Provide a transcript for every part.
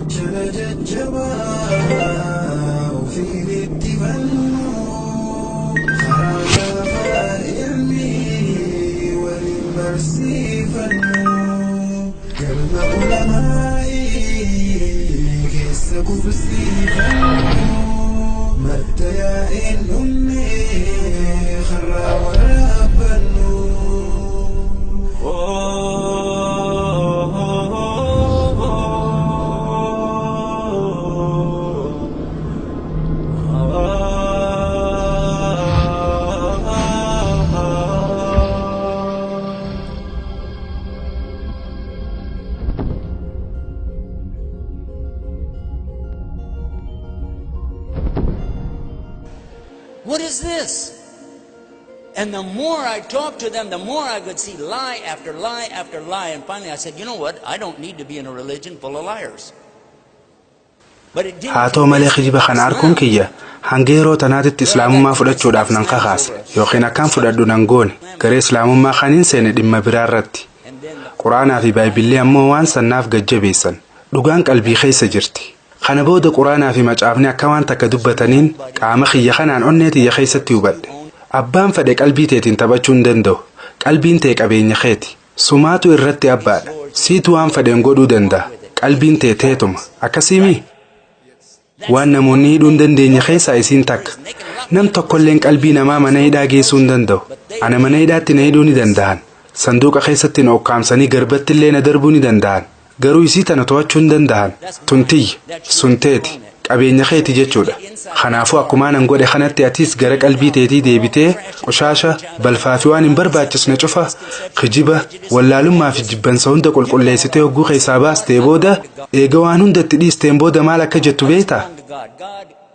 جلجت جباه في الاتفاق خرج فائرني وللمرسي فنو قلب علمائي كيس كفسي فنو مد يا أمي خرا وربنو What is this? And the more I talked to them, the more I could see lie after lie after lie. And finally I said, you know what? I don't need to be in a religion full of liars. But it didn't. Haatoo malee khijiba kan arkuun kiyya hangeeroo tanaatitti islaamummaa fudhachuudhaaf nan kakaase yookiin akkaan fudhadhu nan goone garee islaamummaa kaniin seene dhimma biraa irratti. Quraanaa fi Baayibilii ammoo waan sannaaf gajjabeessan dhugaan qalbii keessa jirti. Kana booda Quraanaa fi macaafni akka waan takka dubbataniin qaama kiyya kanaan onnee tiyya keessatti hubadhe. Abbaan fedhe qalbii teetiin taphachuu hin danda'u. Qalbiin tee qabeenya keeti. Sumaatu irratti abbaadha. Siitu waan fedhen godhuu danda'a. Qalbiin tee teetuma. Akkasiimi waan namoonni hidhuu hin dandeenye keessaa isiin takka. Nam tokkolleen qalbii namaa mana hidhaa geessuu hin danda'u. Ana mana hidhaatti na hidhuu ni danda'an. Sanduuqa keessatti na okkaamsanii garbatti illee na darbuu ni danda'an. Garuu isii tana to'achuu hin danda'an. Tuntiyya sunteeti qabeenya keeti jechuudha. Kanaafuu akkuma nan godhe kanatti atis gara qalbii teetii deebitee qoshaasha balfaa fi waan hin barbaachisne cufa khijiba wallaalummaa fi jibbansa hunda qulqulleessitee hogguu keessaa baastee booda eega waan hundatti dhiisteen booda maal akka jettu beektaa?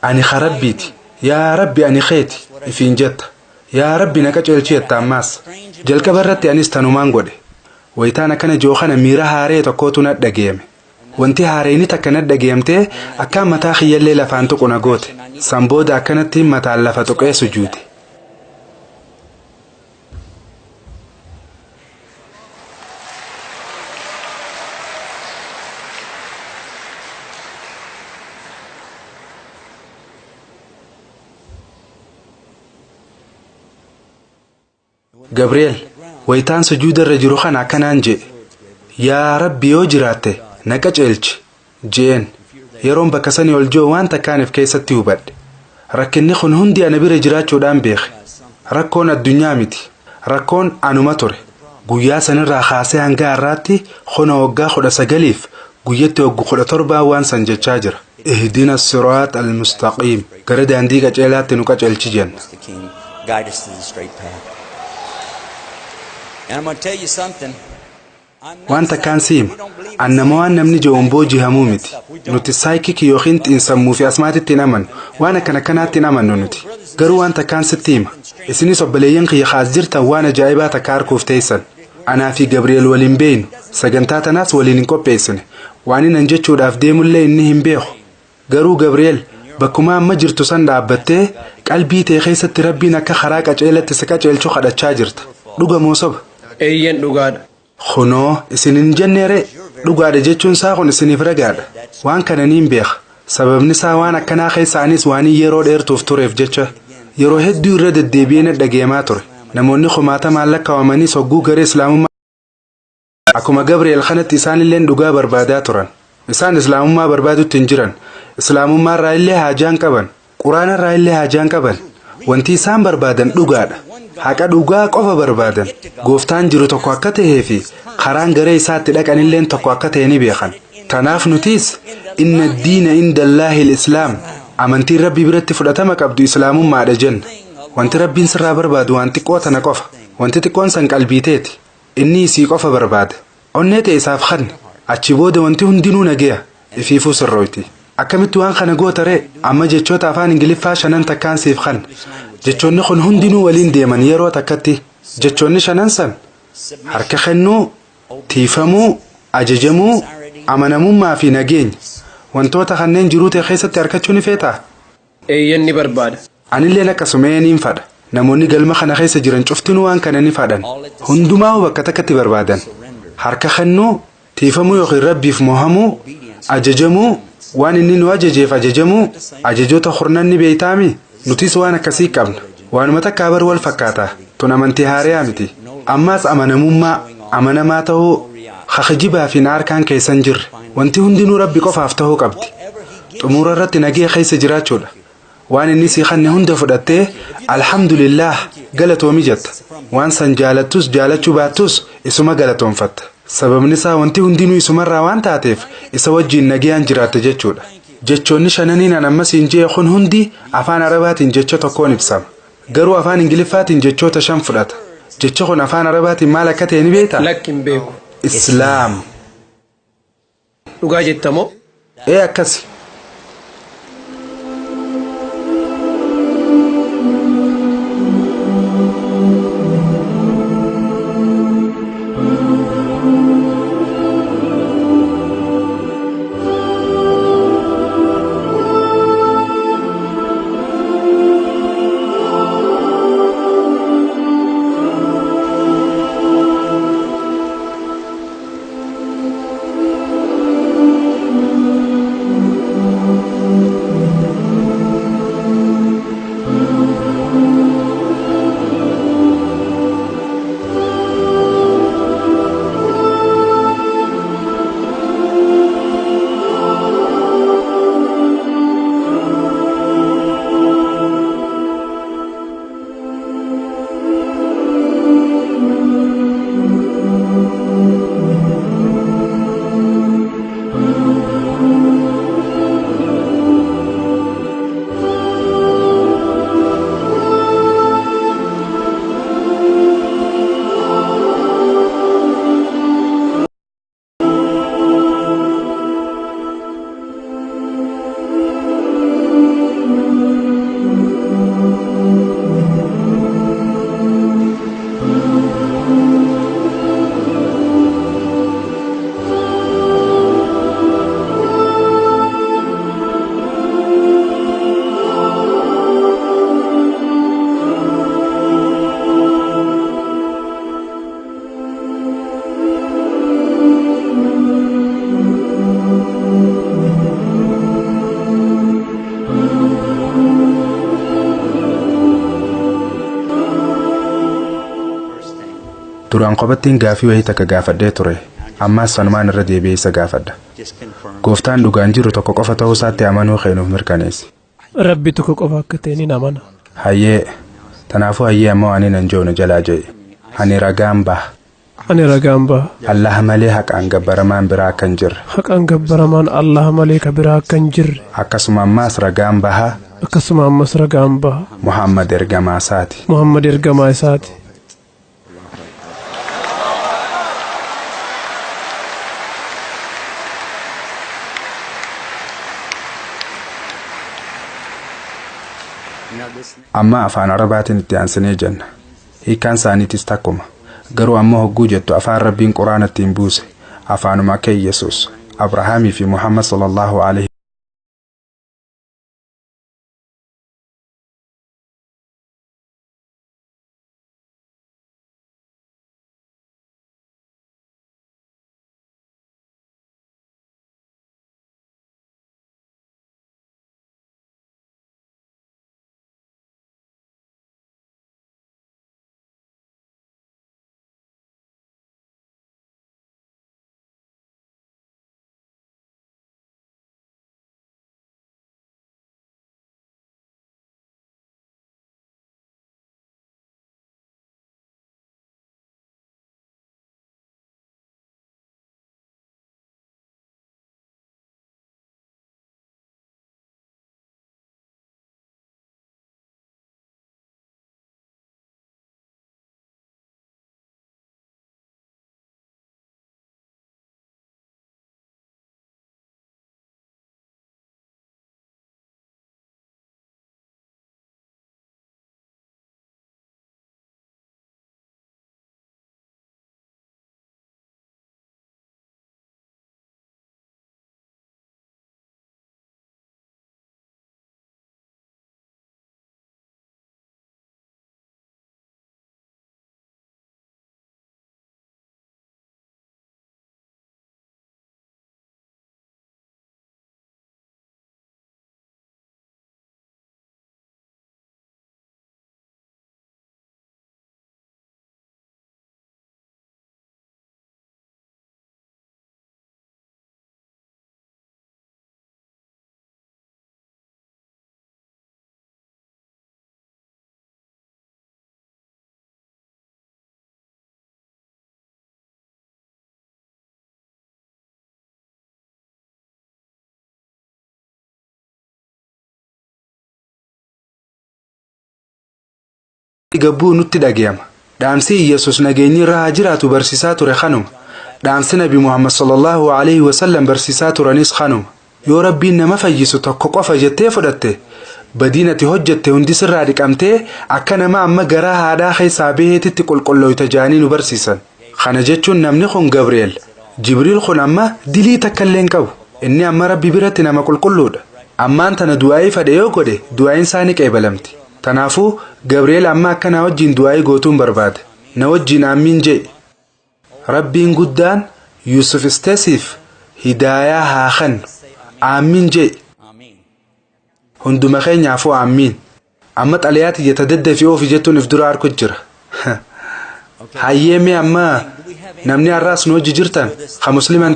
Ani Rabbiiti. Yaa Rabbi ani keeti ifiin jetta. Yaa Rabbi na qajeelchi jetta ammaas. Jalqaba irratti anis tanumaan godhe. Wayitaan akkana jookana miira haaree tokkootu na dhageeme. Wanti haareeni takka na dhageemtee akkaan mataa kiyyallee lafaan tuqu na goote. San booda akkanatti mataan lafa tuqee sujuute. Gabriel wayitaan sujuuda irra jiru kana akkanaan jedhe. Yaa Rabbi yoo jiraatte na qajeelchi jeen yeroon bakka sanii ol jiru waan takkaaniif keessatti hubadhe. Rakkinni kun hundi ana bira jiraachuudhaan beeke. Rakkoon addunyaa miti. Rakkoon anuma ture. Guyyaa sanirraa kaasee hanga har'aatti khona waggaa 19f guyyatti waggu 17 waan san jechaa jira. Ihdina as-siraat al-mustaqiim gara daandii qajeelaatti nu qajeelchi jenna. Guide us to the straight path. And I'm going to tell you something. Wanta kan siima annama waan namni joon boojihamuu miti. Nuti saayikii yookiin xiinsammuu fi asmaatitti naman waan akkana kanaatti namannu nuti. Garuu wanta kan sittiima isinis obboleeyyan kiyya khaas jirtan waan ajaa'ibaa takka harkuuf teessan. Anaa fi Gabriel waliin beeynu sagantaa tanaas waliin hin qopheessine waan inan jechuudhaaf deemullee inni hin beeku. Garuu Gabriel bakkuma amma jirtu san dhaabbattee qalbii tee keessatti Rabbiin akka karaa qajeelatti si qajeelchu kadhachaa jirta. Dhuga moo soba? Eeyyan dhugaadha. Khunoo isinin jenneere dhugaadha jechuun isaa kun isiniif ragaadha. Waan kana niin beeka. Sababni isaa waan akkanaa keessaanis waan yeroo dheertuuf tureef jecha yeroo hedduu irra deddeebi'ee dhageemaa ture. Namoonni kumaatamaan lakkaawamanii sogguu garee islaamummaa akkuma Gabriel kanatti isaan illee dhugaa barbaadaa turan. Isaan islaamummaa barbaadutti hin jiran. Islaamummaa irraa illee haajaan qaban. Quraana irraa illee haajaan qaban. Wanti isaan barbaadan dhugaadha. Haqa dhugaa qofa barbaadan. Gooftaan jiru tokko akka ta'ee fi karaan garee isaatti dhaqan illee tokko akka ta'e ni beekan. Tanaaf nutis inna diina indallaahi al-islaam amantiin Rabbii biratti fudhatama qabdu islaamummaadha jenna. Wanti Rabbiin sirraa barbaadu waan xiqqoo tana qofa. Wanti xiqqoon san qalbiiteeti. Inni isii qofa barbaada. Onnee ta'e isaaf kanne. Achi booda wanti hundinuu nageya. Ifiifuu sirrooyti. Akkamitti waan kana gootaree amma jechoota afaan Ingiliffaa 5 takkaan siif kan. Jechoonni kun hundinuu waliin deeman yeroo takkatti. Jechoonni 5 san harka kennuu, tiifamuu, ajajamuu, amanamummaa fi nageenya. Wantoota kanneen jiruu ta'e keessatti harkachuu ni feetaa? Eeyyan ni barbaada. Anillee akkasuma niin fadha. Namoonni galma kana keessa jiran cuftinuu waan kana ni fadhan. Hundumaa bakka takkatti barbaadan. Harka kennuu, tiifamuu yookiin Rabbiif mohamuu, ajajamuu waan inni nu ajajeef ajajamuu ajajoota hurnanni beeytaami nutis waan akkasii qabna waanuma takkaa bar wal fakkaata tun amantii haariyaa miti ammaas amanamaa ta'uu khajibaa fi naarkaan keessan jirre wanti hundinuu rabbi qofaaf ta'uu qabdi xumura irratti nagee keessa jiraachuudha waan inni si khanne hunda fudhattee alhamdulillah galatoomi jetta waan san jaalattus jaalachuu baattus isuma galatoonfatta sababni isaa wanti hundinuu isumarraa waan taateef isa wajjiin nagayaan jiraatta jechuudha jechoonni shananiin ammas hin jee kun hundi afaan arabaatiin jecha tokkoon ibsama garuu afaan ingiliffaatiin jechoota shan fudhata jecha kun afaan arabaatiin maal akka ta'e ni beektaa lakkin beeku islaam dhugaa jettamoo akkasi duraan qobattiin gaafii wayii takka gaafadhee ture ammaas sanumaan irra deebi'ee isa gaafadha gooftaan dhugaan jiru tokko qofa ta'uu isaatti amanuu keenuuf mirkaneessi rabbi tokko qofa akka ta'e ni amana hayyee tanaafuu hayyee ammoo ani nan joona jalaa jee ani ragaan baha Allah malee haqaan gabbaramaan biraa akka hin jirre haqaan gabbaramaan Allah malee ka biraa akka hin jirre akkasuma ammas ragaan baha Muhammad ergamaa isaati amma afaan arabaatiin itti aansinee jenna hiikaan isaaniitis takkuma garuu ammoo hogguu jettu afaan rabbiin quraanattiin buuse afaanuma akka Yesuus Abrahaamii fi Muhammad sallallahu alaihi gabbuu nutti dhagayama. Dhaamsi Yesus nageenyi irraa jiraatu barsiisaa ture kanuma. Dhaamsi Nabi Muhammad sallallahu alaihi wasallam barsiisaa turanis kanuma. Yoo Rabbiin nama fayyisu tokko qofa jettee fudhatte badiinati hojjette hundi sirraa dhiqamtee akka nama amma garaa haadhaa keessaa baheetitti qulqullooyta jaanii nu barsiisan. Kana jechuun namni kun Gabriel. Jibriil kun amma dilii takka illee hin qabu. Inni amma Rabbi biratti nama qulqulluudha. Ammaan tana du'aa'ii fadhe yoo godhe du'aa'iin isaa ni qeebalamti. Kanaafuu Gabriel amma akka na wajjin du'aa'ii gootuun barbaada. Na wajjin aamiin jedhi. Rabbiin guddaan Yusuf isteesiif hidaayaa haa kennu. Aamiin jedhi. Hunduma keenyaafuu aamiin. Amma xalayaati jeta deddeefi oofi jettuun if dura harku jira. Hayyeemee amma namni har'aas nu hojii jirtan ha musliman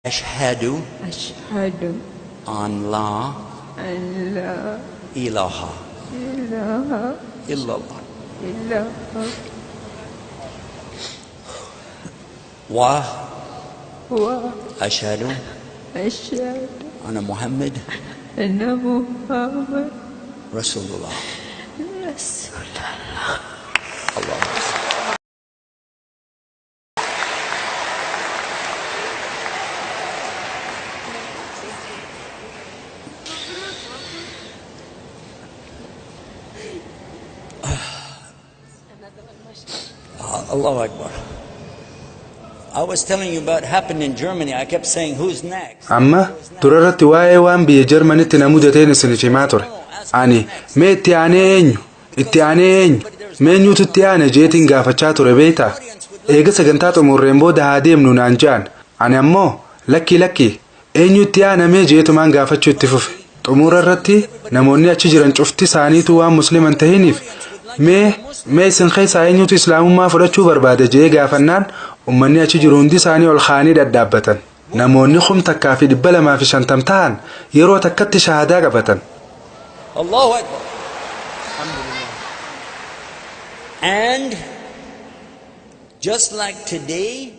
أشهد أن لا إله إلا الله وأشهد أن محمد رسول الله. الله Allahu Akbar. I was telling you about happened in Germany. I kept saying, who's next? Amma turarratti waa'ee waan biyya Jarmanitti na mudateen isin himaa ture. Ani mee itti aanee eenyu mee eenyutu itti aane jeetiin gaafachaa ture beektaa? Eega sagantaa xumurreen booda haa deemnu naan jaan. Ani ammoo lakki eenyu itti aanamee jeetumaan gaafachuu itti fufe. Xumurarratti namoonni achi jiran cufti isaaniitu waan musliman tahiniif mee isin keessaa eenyutu islaamummaa fudhachuu barbaada jee gaafannaan ummanni achi jiru hundi isaanii ol kaanii dhadhaabbatan. Namoonni 250 ta'an yeroo takkatti shahaadaa qabatan. Allahu Akbar. And just like today,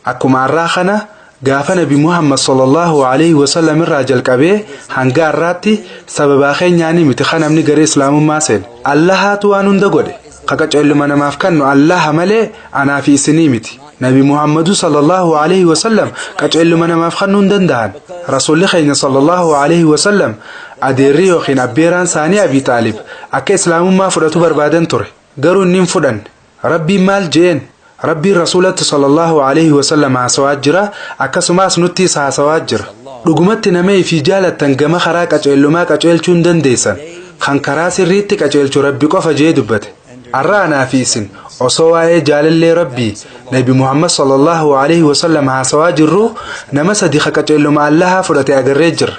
akkuma har'aa kana gaafa Nabi Muhammad sallallahu alaihi wasallam irraa jalqabee hanga har'aatti sababa keenyaanii miti kanamni garee islaamummaa seen. Allahaatu waan hunda godhe. Qaqaceelluma namaaf kannu Allah malee anaa fi isinii miti. Nabi Muhammad sallallahu alaihi wasallam qaceelluma namaaf kannu hin danda'an. Rasuulli keenya sallallahu alaihi wasallam adeerri yookiin abbeeraan isaanii Abi Taalib akka islaamummaa fudhatu barbaadan ture. Garuu inni hin fudhanne. Rabbiin maal jeen? rabbiin rasuulatti sallallahu alaihi wasallam haasawaa jira akkasumas nutti haasawaa jira dhugumatti nama ifii jaalattan gama karaa qaceellumaa qaceelchuu hin dandeessan kan karaa sirriitti qaceelchu rabbi qofa jee dubbate arraanaa fi isin osoo waa'ee jaalallee rabbii nabi muhammad sallallahu alaihi wasallam haasawaa jirru nama sadi qaceelluma allaha fudhate agarree jirra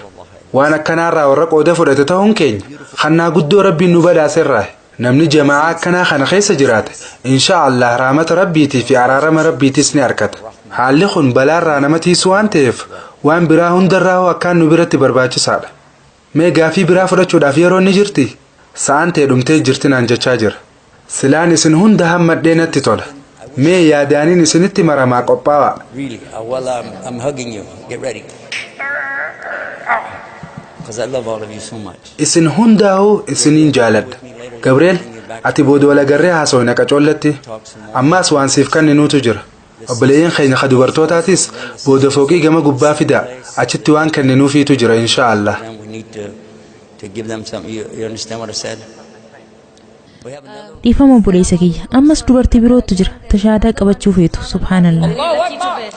waan akkanaarraa warra qooda fudhate ta'uun keenya kannaa guddoo rabbiin nu badhaaserraa namni jamaa akkanaa kana keessa jiraate insha Allah rahmata rabbiitii fi araarama rabbiitis ni argata haalli kun balaarraa nama tiisu waan ta'eef waan biraa hundarraa akkaan nu biratti barbaachisaadha mee gaafii biraa fudhachuudhaaf yeroo ni jirti sa'aan ta'e dhumtee jirti naan jechaa jira silaan isin hunda hammadhee natti tola mee yaadaaniin isinitti maramaa qophaa'aa Really, well, I'm hugging you. Get ready. Because I love all of you so much. isin hundaa'u isiniin jaaladha gabriel ati booda wal agarree haasawna qacoollatti ammaas waan siif kenninuutu jira obboleeyyan keenya ka dubartootaatis booda fooqii gama gubbaa fidaa achitti waan kenninuufiitu jira insha Allah And we need to give them something. You understand what I said? We have another. dhiifama obboleessa kiyya ammas dubartii birootu jira tashaadaa qabachuu feetu subhaanallah Allahu Akbar.